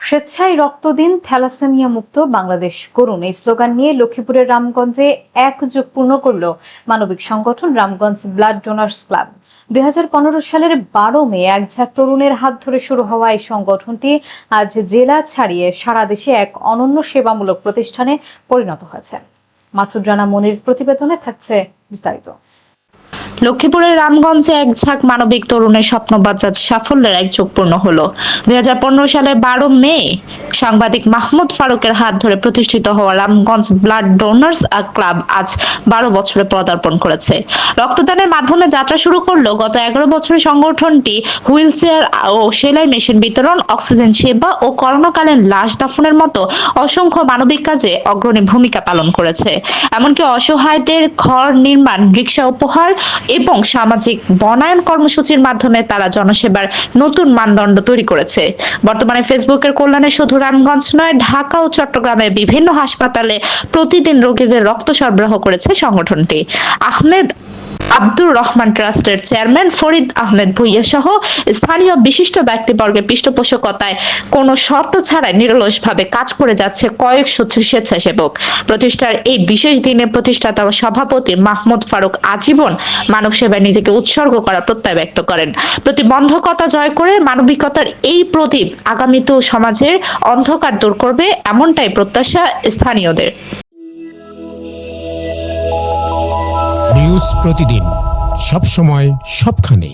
স্বেচ্ছায় রক্ত দিন, থ্যালাসেমিয়া মুক্ত বাংলাদেশ করুন এই স্লোগান নিয়ে লক্ষ্মীপুরের রামগঞ্জে এক যুগ পূর্ণ করল মানবিক সংগঠন রামগঞ্জ ব্লাড ডোনার্স ক্লাব। 2015 সালের 12 মে এক ঝাঁক তরুণের হাত ধরে শুরু হওয়া এই সংগঠনটি আজ জেলা ছাড়িয়ে সারা দেশে এক অনন্য সেবামূলক প্রতিষ্ঠানে পরিণত হয়েছে। মাসুদ রানা মনির প্রতিবেদনে থাকছে বিস্তারিত। লক্ষ্মীপুরের রামগঞ্জে এক ঝাঁক মানবিক তরুণের স্বপ্নবাজার সাফল্যের এক যুগ পূর্ণ হলো। 2015 সালের 12 মে সাংবাদিক মাহমুদ ফারুকের হাত ধরে প্রতিষ্ঠিত হওয়া রামগঞ্জ ব্লাড ডোনার্স ক্লাব আজ 12 বছরে পদার্পণ করেছে। রক্তদানের মাধ্যমে যাত্রা শুরু করলো গত 11 বছরে সংগঠনটি হুইল চেয়ার ও সেলাই মেশিন বিতরণ, অক্সিজেন সেবা ও করোনাকালীন লাশ দাফনের মতো অসংখ্য মানবিক কাজে অগ্রণী ভূমিকা পালন করেছে। এমনকি অসহায়দের ঘর নির্মাণ, রিক্সা উপহার এবং সামাজিক বনায়ন কর্মসূচির মাধ্যমে তারা জনসেবার নতুন মানদণ্ড তৈরি করেছে। বর্তমানে ফেসবুকের কল্যাণে শুধু রামগঞ্জ নয়, ঢাকা ও চট্টগ্রামের বিভিন্ন হাসপাতালে প্রতিদিন রোগীদের রক্ত সরবরাহ করেছে সংগঠনটি। আব্দুর রহমান ট্রাস্টের চেয়ারম্যান ফরিদ আহমেদ ভুইয়া সহ স্থানীয় বিশিষ্ট ব্যক্তিবর্গের পৃষ্ঠপোষকতায় কোনো শর্ত ছাড়াই নিরলসভাবে কাজ করে যাচ্ছে কয়েকশো স্বেচ্ছাসেবক। প্রতিষ্ঠার এই বিশেষ দিনে প্রতিষ্ঠাতা ও সভাপতি মাহমুদ ফারুক আজীবন মানব সেবায় নিজেকে উৎসর্গ করার প্রত্যয় ব্যক্ত করেন। প্রতিবন্ধকতা জয় করে মানবিকতার এই প্রদীপ আগামীতেও সমাজের অন্ধকার দূর করবে, এমনটাই প্রত্যাশা স্থানীয়দের। নিউজ প্রতিদিন, সব সময়, সবখানে।